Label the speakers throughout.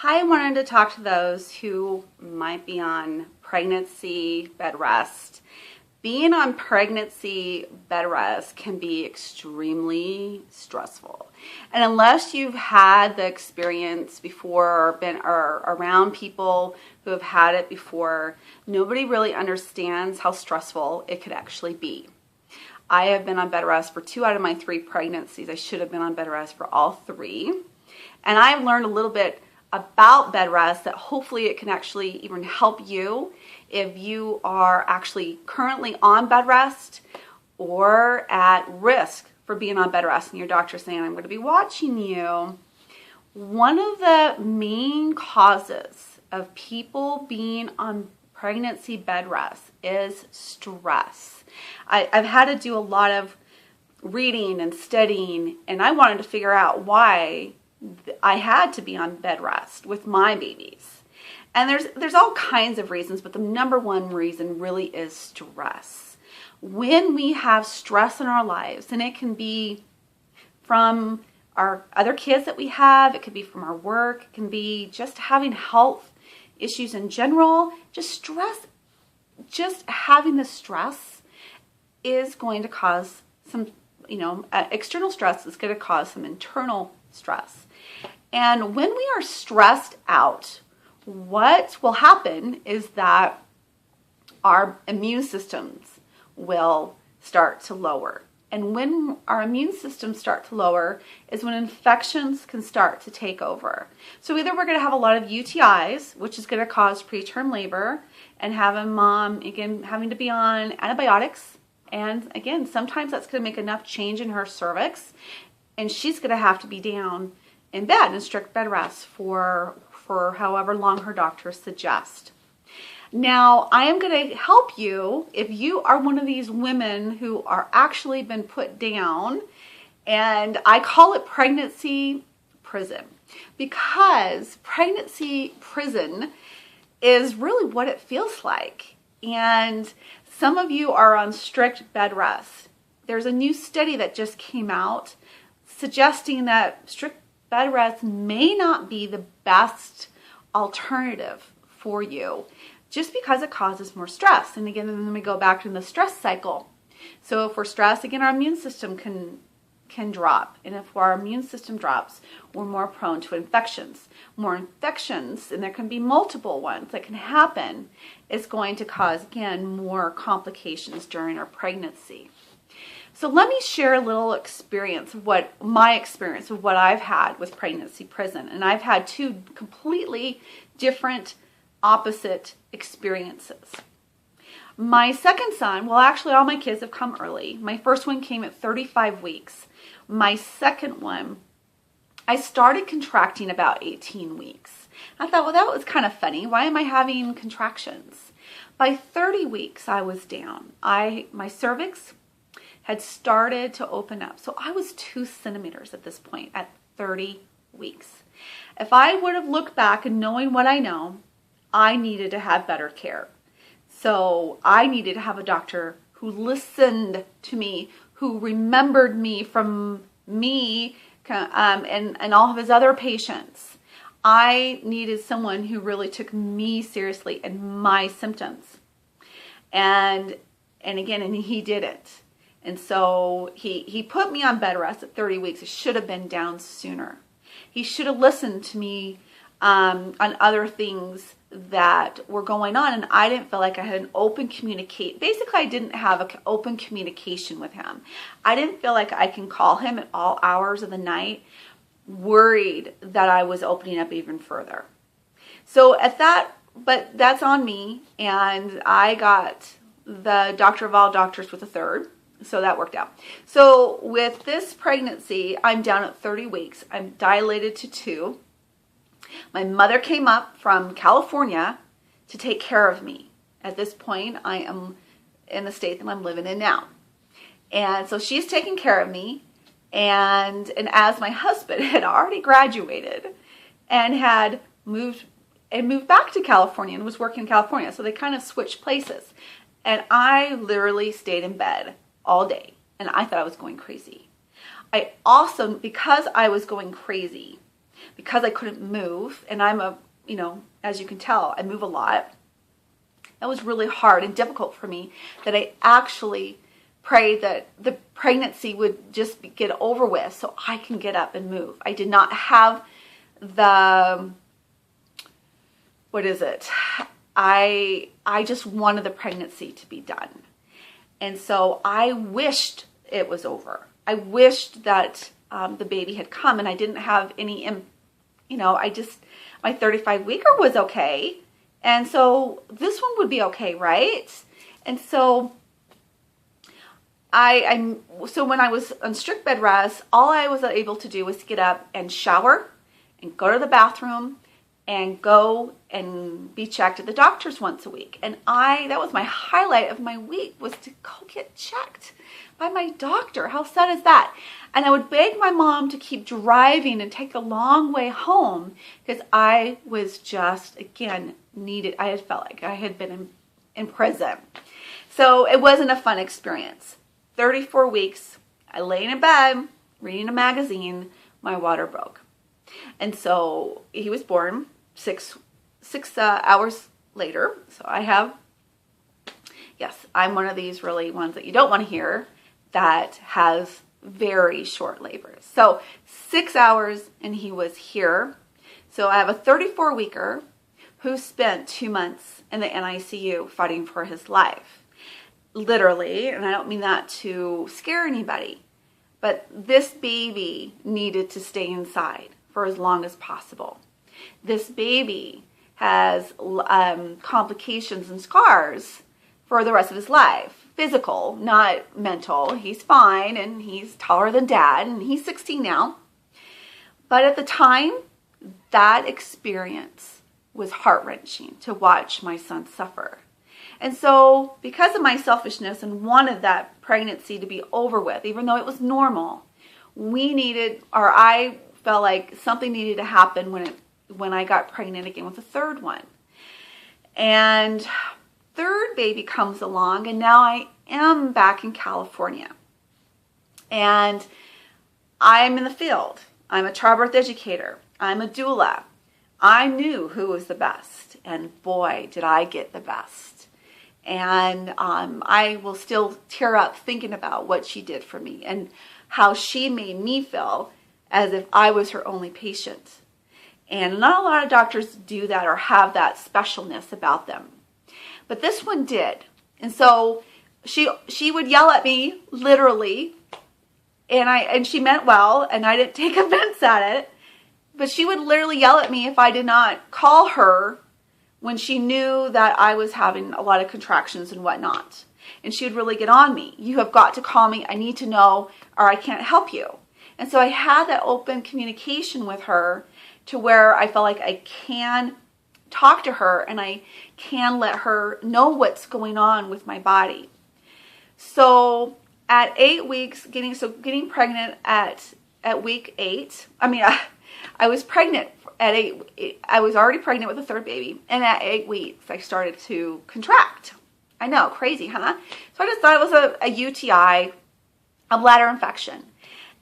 Speaker 1: Hi, I wanted to talk to those who might be on pregnancy bed rest. Being on pregnancy bed rest can be extremely stressful. And unless you've had the experience before or been around people who have had it before, nobody really understands how stressful it could actually be. I have been on bed rest for 2 out of my 3 pregnancies. I should have been on bed rest for all 3. And I've learned a little bit about bed rest that hopefully it can actually even help you if you are actually currently on bed rest or at risk for being on bed rest and your doctor's saying, I'm going to be watching you. One of the main causes of people being on pregnancy bed rest is stress. I've had to do a lot of reading and studying, and I wanted to figure out why I had to be on bed rest with my babies. And there's all kinds of reasons, but the number one reason really is stress. When we have stress in our lives, and it can be from our other kids that we have, it could be from our work, it can be just having health issues in general, just stress, just having the stress is going to cause some, external stress is going to cause some internal stress. And when we are stressed out, what will happen is that our immune systems will start to lower. And when our immune systems start to lower is when infections can start to take over. So either we're going to have a lot of UTIs, which is going to cause preterm labor, and have a mom, again, having to be on antibiotics. And again, sometimes that's going to make enough change in her cervix, and she's going to have to be down in bed in strict bed rest for however long her doctors suggest. Now, I am going to help you if you are one of these women who are actually been put down, and I call it pregnancy prison, because pregnancy prison is really what it feels like. And some of you are on strict bed rest. There's a new study that just came out suggesting that strict bed rest may not be the best alternative for you just because it causes more stress. And again, then we go back to the stress cycle. So if we're stressed, again, our immune system can drop. And if our immune system drops, we're more prone to infections. More infections, and there can be multiple ones that can happen, is going to cause, again, more complications during our pregnancy. So let me share a little experience of what I've had with pregnancy prison. And I've had 2 completely different, opposite experiences. My second son, well, actually all my kids have come early. My first one came at 35 weeks. My second one, I started contracting about 18 weeks. I thought, well, that was kind of funny. Why am I having contractions? By 30 weeks, I was down. My cervix had started to open up. So I was 2 centimeters at this point at 30 weeks. If I would have looked back and knowing what I know, I needed to have better care. So I needed to have a doctor who listened to me, who remembered me from me and all of his other patients. I needed someone who really took me seriously and my symptoms. And he didn't. And so he put me on bed rest at 30 weeks. It should have been down sooner. He should have listened to me on other things that were going on, and I didn't feel like I had an open communicate. Basically, I didn't have an open communication with him. I didn't feel like I can call him at all hours of the night, worried that I was opening up even further. So but that's on me, and I got the doctor of all doctors with a 3rd. So that worked out. So with this pregnancy, I'm down at 30 weeks. I'm dilated to 2. My mother came up from California to take care of me. At this point, I am in the state that I'm living in now. And so she's taking care of me. And as my husband had already graduated and had moved back to California and was working in California, so they kind of switched places. And I literally stayed in bed all day, and I thought I was going crazy. I also, because I was going crazy, because I couldn't move, and I'm a, as you can tell, I move a lot. That was really hard and difficult for me, that I actually prayed that the pregnancy would just get over with so I can get up and move. I did not have the, what is it? I just wanted the pregnancy to be done. And so I wished it was over. I wished that the baby had come, and I didn't have any, my 35 weeker was okay. And so this one would be okay, right? And so so when I was on strict bed rest, all I was able to do was get up and shower and go to the bathroom and go and be checked at the doctor's once a week. And that was my highlight of my week, was to go get checked by my doctor. How sad is that? And I would beg my mom to keep driving and take a long way home, because I was just, again, needed. I had felt like I had been in prison. So it wasn't a fun experience. 34 weeks, I lay in bed, reading a magazine, my water broke. And so he was born six hours later. So I'm one of these really ones that you don't want to hear, that has very short labors. So 6 hours and he was here. So I have a 34 weeker who spent 2 months in the NICU fighting for his life. Literally, and I don't mean that to scare anybody, but this baby needed to stay inside for as long as possible. This baby has complications and scars for the rest of his life. Physical, not mental. He's fine, and he's taller than Dad, and he's 16 now. But at the time, that experience was heart-wrenching, to watch my son suffer. And so, because of my selfishness and wanted that pregnancy to be over with, even though it was normal, I felt like something needed to happen when I got pregnant again with the third one. And third baby comes along, and now I am back in California. And I'm in the field. I'm a childbirth educator. I'm a doula. I knew who was the best, and boy, did I get the best. And I will still tear up thinking about what she did for me and how she made me feel as if I was her only patient. And not a lot of doctors do that or have that specialness about them. But this one did. And so she would yell at me, literally, and she meant well, and I didn't take offense at it. But she would literally yell at me if I did not call her when she knew that I was having a lot of contractions and whatnot. And she would really get on me. You have got to call me. I need to know, or I can't help you. And so I had that open communication with her, to where I felt like I can talk to her and I can let her know what's going on with my body. So at 8 weeks, getting pregnant at week 8, I was pregnant at 8. I was already pregnant with a third baby, and at 8 weeks I started to contract. I know, crazy, huh? So I just thought it was a UTI, a bladder infection.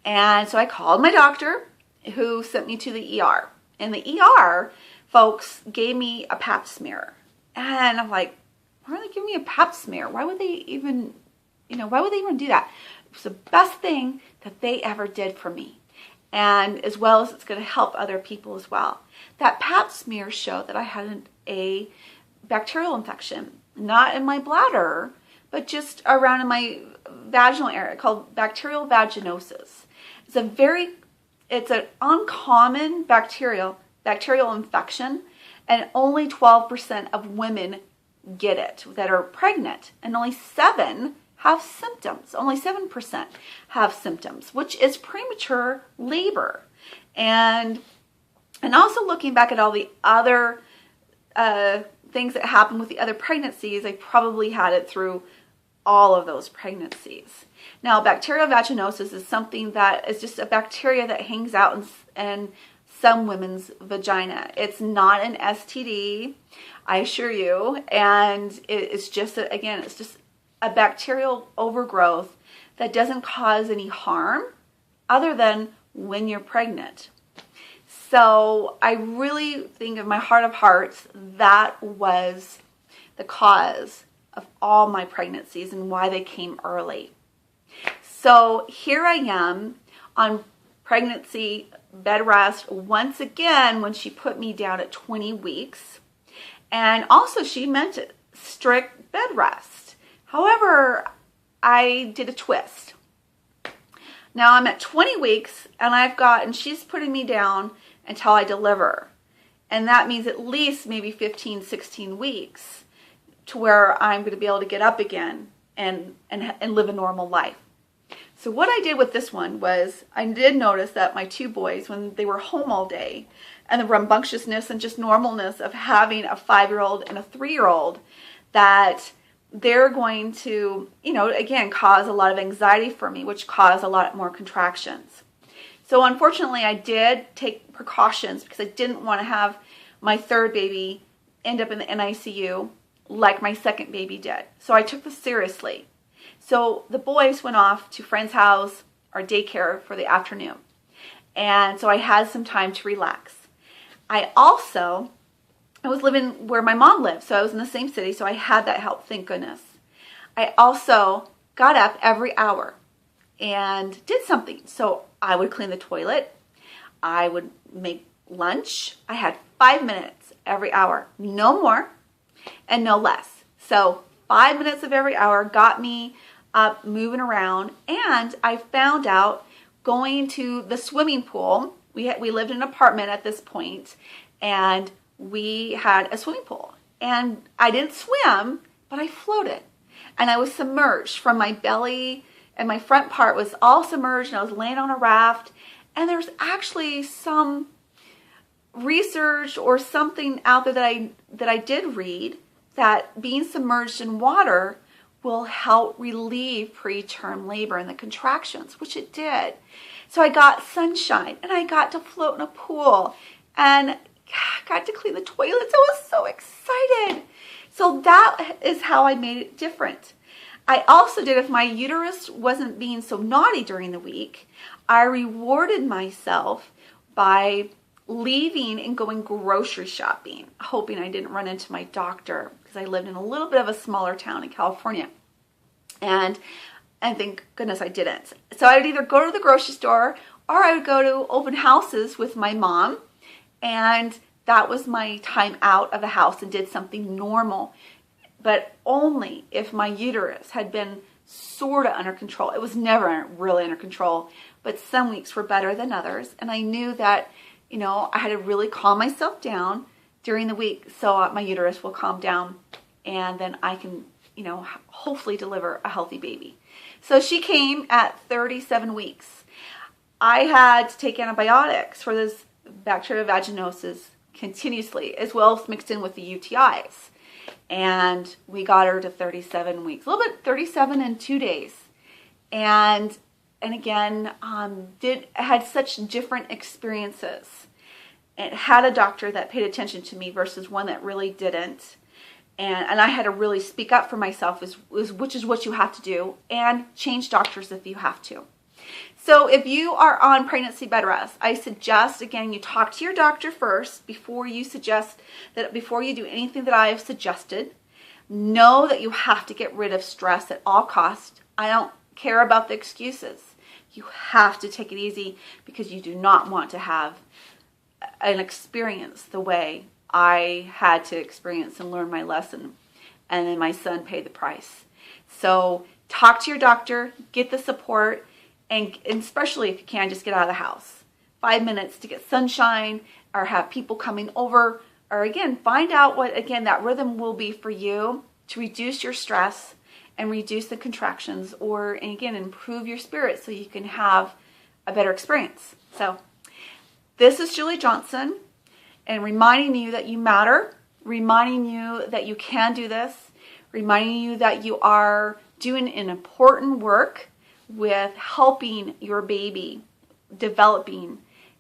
Speaker 1: And so I called my doctor, who sent me to the ER. And the ER folks gave me a pap smear. And I'm like, why are they giving me a pap smear? Why would they even do that? It was the best thing that they ever did for me. And as well as it's going to help other people as well. That pap smear showed that I had a bacterial infection, not in my bladder, but just around in my vaginal area, called bacterial vaginosis. It's an uncommon bacterial infection, and only 12% of women get it that are pregnant, and only 7% have symptoms. Only 7% have symptoms, which is premature labor. And also looking back at all the other things that happened with the other pregnancies, I probably had it through all of those pregnancies. Now, bacterial vaginosis is something that is just a bacteria that hangs out in some women's vagina. It's not an STD, I assure you, and it's just a bacterial overgrowth that doesn't cause any harm other than when you're pregnant. So I really think in my heart of hearts, that was the cause of all my pregnancies and why they came early. So here I am on pregnancy bed rest once again when she put me down at 20 weeks. And also she meant strict bed rest. However, I did a twist. Now I'm at 20 weeks and she's putting me down until I deliver. And that means at least maybe 15, 16 weeks to where I'm going to be able to get up again and live a normal life. So what I did with this one was I did notice that my two boys, when they were home all day, and the rambunctiousness and just normalness of having a 5-year-old and a 3-year-old, that they're going to, again, cause a lot of anxiety for me, which caused a lot more contractions. So unfortunately, I did take precautions because I didn't want to have my third baby end up in the NICU like my second baby did. So I took this seriously. So the boys went off to friend's house or daycare for the afternoon. And so I had some time to relax. I was living where my mom lived, so I was in the same city, so I had that help, thank goodness. I also got up every hour and did something. So I would clean the toilet, I would make lunch. I had 5 minutes every hour, no more and no less. So 5 minutes of every hour got me up, moving around, and I found out going to the swimming pool. We lived in an apartment at this point, and we had a swimming pool. And I didn't swim, but I floated. And I was submerged from my belly, and my front part was all submerged, and I was laying on a raft. And there's actually some research or something out there that I did read that being submerged in water will help relieve preterm labor and the contractions, which it did. So I got sunshine and I got to float in a pool and got to clean the toilets. I was so excited. So that is how I made it different. I also did, if my uterus wasn't being so naughty during the week, I rewarded myself by leaving and going grocery shopping, hoping I didn't run into my doctor because I lived in a little bit of a smaller town in California. And thank goodness I didn't. So I would either go to the grocery store or I would go to open houses with my mom. And that was my time out of the house and did something normal. But only if my uterus had been sort of under control. It was never really under control, but some weeks were better than others. And I knew that, I had to really calm myself down during the week so my uterus will calm down and then I can, hopefully deliver a healthy baby. So she came at 37 weeks. I had to take antibiotics for this bacterial vaginosis continuously, as well as mixed in with the UTIs. And we got her to 37 weeks, a little bit, 37 and 2 days. And again, had such different experiences. It had a doctor that paid attention to me versus one that really didn't. And I had to really speak up for myself, which is what you have to do, and change doctors if you have to. So if you are on pregnancy bed rest, I suggest, again, you talk to your doctor first before you do anything that I have suggested. Know that you have to get rid of stress at all costs. I don't care about the excuses. You have to take it easy because you do not want to have an experience the way I had to experience and learn my lesson. And then my son paid the price. So talk to your doctor, get the support, and especially if you can, just get out of the house. 5 minutes to get sunshine or have people coming over, or again, find out what, again, that rhythm will be for you to reduce your stress and reduce the contractions, or, and again, improve your spirit so you can have a better experience. So this is Julie Johnson, and reminding you that you matter, reminding you that you can do this, reminding you that you are doing an important work with helping your baby developing,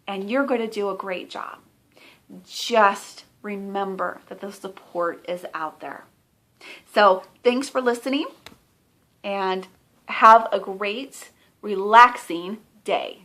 Speaker 1: and you're going to do a great job. Just remember that the support is out there. So thanks for listening, and have a great, relaxing day.